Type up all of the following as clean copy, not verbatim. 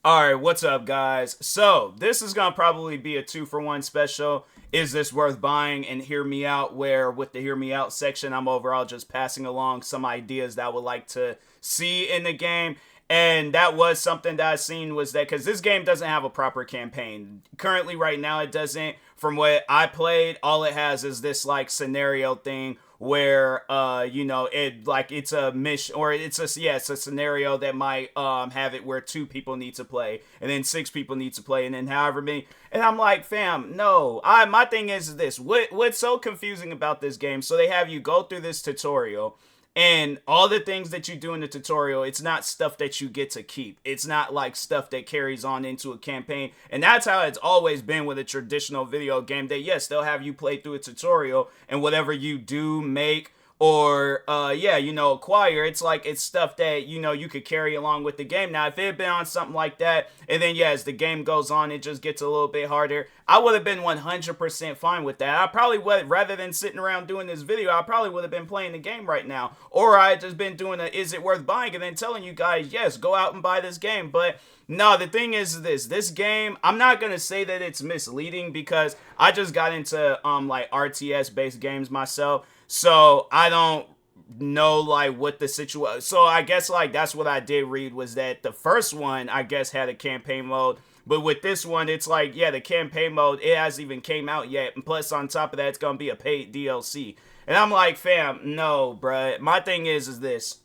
Alright, what's up, guys? So, this is gonna probably be a 2-for-1 special. Is this worth buying? And hear me out, where with the hear me out section, I'm overall just passing along some ideas that I would like to see in the game. And that was something that I seen was that because this game doesn't have a proper campaign. Currently, right now, it doesn't. From what I played, all it has is this like scenario thing where it's a mission, or it's a scenario that might have it where two people need to play and then six people need to play and then however many. And I'm like, fam, no. My thing is this. What's so confusing about this game? So they have you go through this tutorial, and all the things that you do in the tutorial, it's not stuff that you get to keep. It's not like stuff that carries on into a campaign. And that's how it's always been with a traditional video game. That, yes, they'll have you play through a tutorial, and whatever you do, make, or acquire, it's stuff that you could carry along with the game. Now if it had been on something like that, and then as the game goes on it just gets a little bit harder, I would have been 100% fine with that. I probably would, rather than sitting around doing this video, I probably would have been playing the game right now, or I had just been doing a is it worth buying, and then telling you guys, yes, go out and buy this game. But no, the thing is this game, I'm not gonna say that it's misleading, because I just got into like RTS based games myself, so I don't know like what the situation. So I guess like that's what I did read, was that the first one I guess had a campaign mode, but with this one it's like, yeah, the campaign mode, it hasn't even came out yet, and plus on top of that it's gonna be a paid DLC. And I'm like, fam, no, bruh. My thing is this.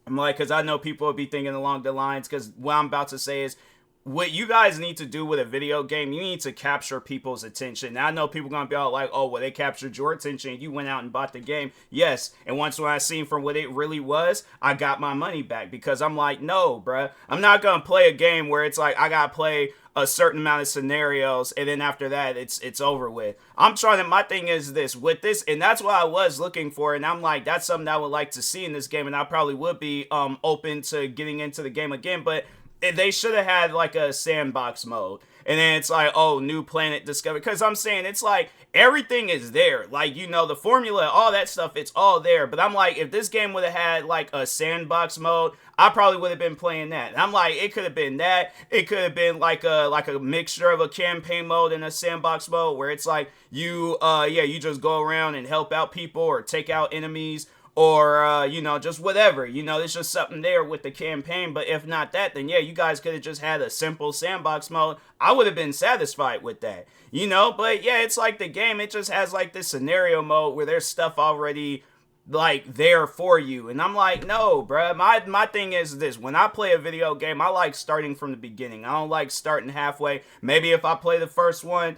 I'm like, because I know people will be thinking along the lines, because what I'm about to say is, what you guys need to do with a video game, you need to capture people's attention. Now, I know people gonna be all like, oh, well, they captured your attention, you went out and bought the game. Yes, and once when I seen from what it really was, I got my money back, because I'm like, no, bruh, I'm not gonna play a game where it's like I gotta play a certain amount of scenarios, and then after that it's over with. I'm trying to, my thing is this with this, and that's what I was looking for, and I'm like, that's something I would like to see in this game, and I probably would be open to getting into the game again. But they should have had like a sandbox mode, and then it's like, oh, new planet discovered, because I'm saying it's like everything is there, like, the formula, all that stuff, it's all there. But I'm like, if this game would have had like a sandbox mode, I probably would have been playing that. And I'm like, it could have been that, it could have been like a mixture of a campaign mode and a sandbox mode, where it's like you just go around and help out people or take out enemies, or just whatever, it's just something there with the campaign. But if not that, then yeah, you guys could have just had a simple sandbox mode. I would have been satisfied with that, but yeah, it's like the game, it just has like this scenario mode where there's stuff already like there for you. And I'm like, no, bruh. My thing is this: when I play a video game, I like starting from the beginning. I don't like starting halfway. Maybe if I play the first one,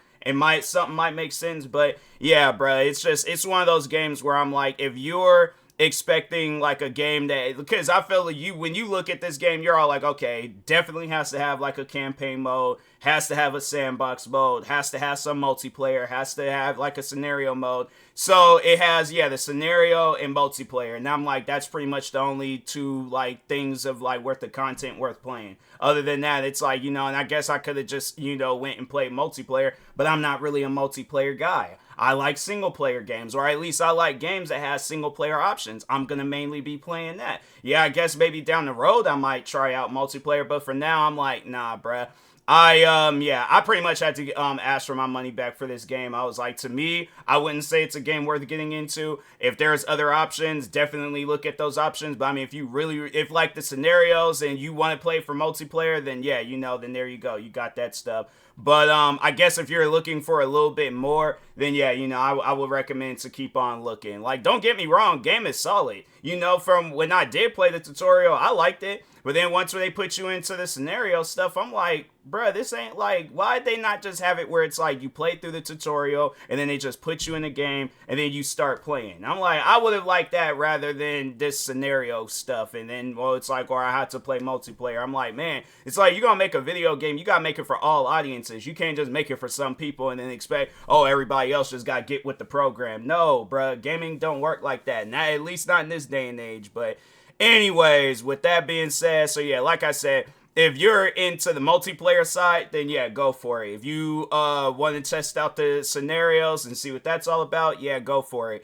something might make sense. But yeah, bruh, it's one of those games where I'm like, if you're expecting like a game that, because I feel like when you look at this game, you're all like, okay, definitely has to have like a campaign mode, has to have a sandbox mode, has to have some multiplayer, has to have like a scenario mode. So it has, yeah, the scenario and multiplayer, and I'm like, that's pretty much the only two like things of like worth the content worth playing. Other than that, it's like, and I guess I could have just went and played multiplayer, but I'm not really a multiplayer guy. I like single player games, or at least I like games that have single player options. I'm gonna mainly be playing that. Yeah, I guess maybe down the road I might try out multiplayer, but for now I'm like, nah, bruh. I pretty much had to ask for my money back for this game. I was like, to me, I wouldn't say it's a game worth getting into. If there's other options, definitely look at those options. But I mean, if like the scenarios and you want to play for multiplayer, then yeah, then there you go, you got that stuff. But I guess if you're looking for a little bit more, then yeah, I would recommend to keep on looking. Like, don't get me wrong, game is solid. From when I did play the tutorial, I liked it. But then once they put you into the scenario stuff, I'm like, bruh, this ain't like, why'd they not just have it where it's like you play through the tutorial and then they just put you in the game and then you start playing? I'm like, I would have liked that rather than this scenario stuff. And then, well, it's like, or I had to play multiplayer. I'm like, man, it's like, you're gonna make a video game, you gotta make it for all audiences. You can't just make it for some people and then expect, oh, everybody else just gotta get with the program. No, bruh, gaming don't work like that. Not, at least not in this day and age. But anyways, with that being said, so yeah, like I said, if you're into the multiplayer side, then yeah, go for it. If you want to test out the scenarios and see what that's all about, yeah, go for it.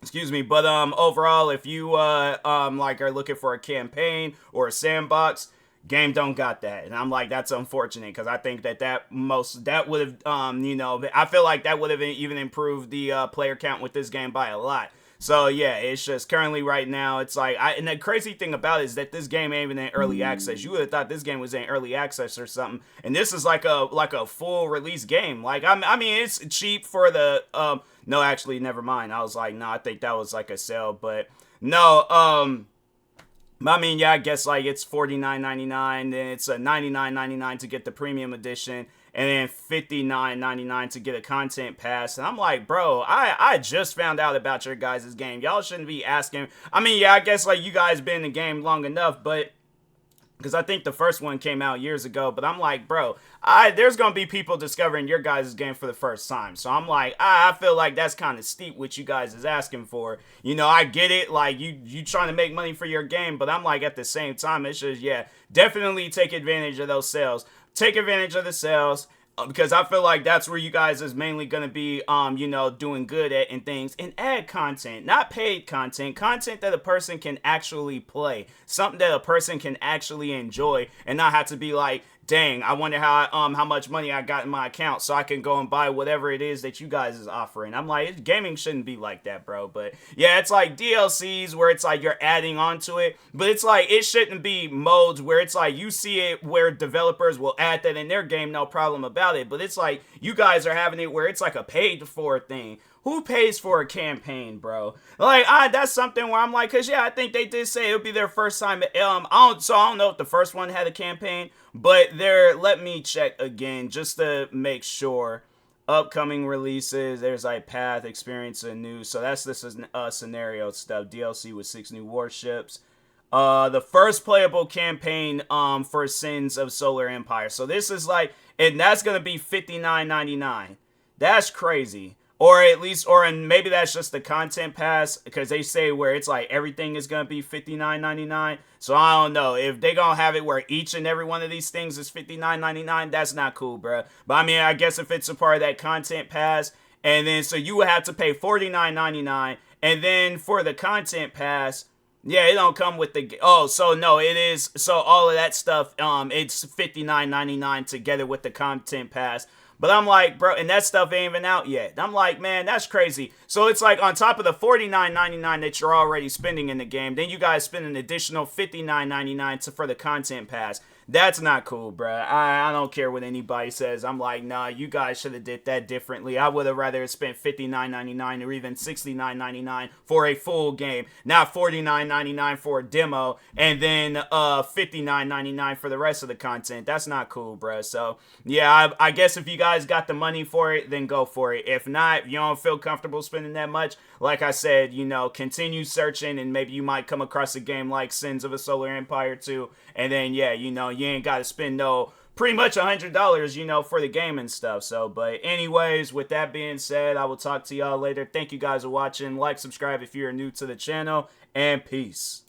Excuse me. But overall, if you like are looking for a campaign or a sandbox, Game don't got that, and I'm like, that's unfortunate because I think that would have, I feel like that would have even improved the player count with this game by a lot. So yeah, it's just currently right now, it's like, and the crazy thing about it is that this game ain't even in early access. You would have thought this game was in early access or something, and this is like a full release game. Like I mean, it's cheap for the no, actually, never mind. I was like, no, I think that was like a sale, but no, I mean, yeah, I guess like it's $49.99, then it's a $99.99 to get the premium edition, and then $59.99 to get a content pass. And I'm like, bro, I just found out about your guys' game. Y'all shouldn't be asking. I mean, yeah, I guess like you guys been in the game long enough, but because I think the first one came out years ago, but I'm like, bro, there's going to be people discovering your guys' game for the first time. So I'm like, I feel like that's kind of steep what you guys is asking for. You know, I get it, like, you trying to make money for your game, but I'm like, at the same time, it's just, yeah, definitely take advantage of those sales. Take advantage of the sales. Because I feel like that's where you guys is mainly going to be, doing good at and things. And add content, not paid content. Content that a person can actually play. Something that a person can actually enjoy and not have to be like, dang, I wonder how much money I got in my account so I can go and buy whatever it is that you guys is offering. I'm like, gaming shouldn't be like that, bro. But yeah, it's like DLCs where it's like you're adding on to it. But it's like, it shouldn't be modes where it's like you see it where developers will add that in their game, no problem about it. But it's like you guys are having it where it's like a paid for thing. Who pays for a campaign, bro? Like, that's something where I'm like, cause yeah, I think they did say it would be their first time. I don't know if the first one had a campaign, but let me check again just to make sure. Upcoming releases, there's like path, experience, and news. So this is scenario stuff. DLC with 6 new warships. The first playable campaign for Sins of Solar Empire. So this is like, and that's gonna be $59.99. That's crazy. Or at least, and maybe that's just the content pass, because they say where it's like everything is going to be $59.99. So I don't know. If they going to have it where each and every one of these things is $59.99, that's not cool, bro. But I mean, I guess if it's a part of that content pass, and then so you would have to pay $49.99, and then for the content pass, yeah, it don't come with the, so no, it is, so all of that stuff, it's $59.99 together with the content pass. But I'm like, bro, and that stuff ain't even out yet. I'm like, man, that's crazy. So it's like on top of the $49.99 that you're already spending in the game, then you guys spend an additional $59.99 for the content pass. That's not cool, bro. I don't care what anybody says. I'm like, nah, you guys should have did that differently. I would have rather spent $59.99 or even $69.99 for a full game, not $49.99 for a demo, and then $59.99 for the rest of the content. That's not cool, bro. So yeah, I guess if you guys got the money for it, then go for it. If not, if you don't feel comfortable spending that much, like I said, continue searching, and maybe you might come across a game like Sins of a Solar Empire 2, and then yeah, you ain't got to spend pretty much $100, for the game and stuff. So, but anyways, with that being said, I will talk to y'all later. Thank you guys for watching. Like, subscribe if you're new to the channel, and peace.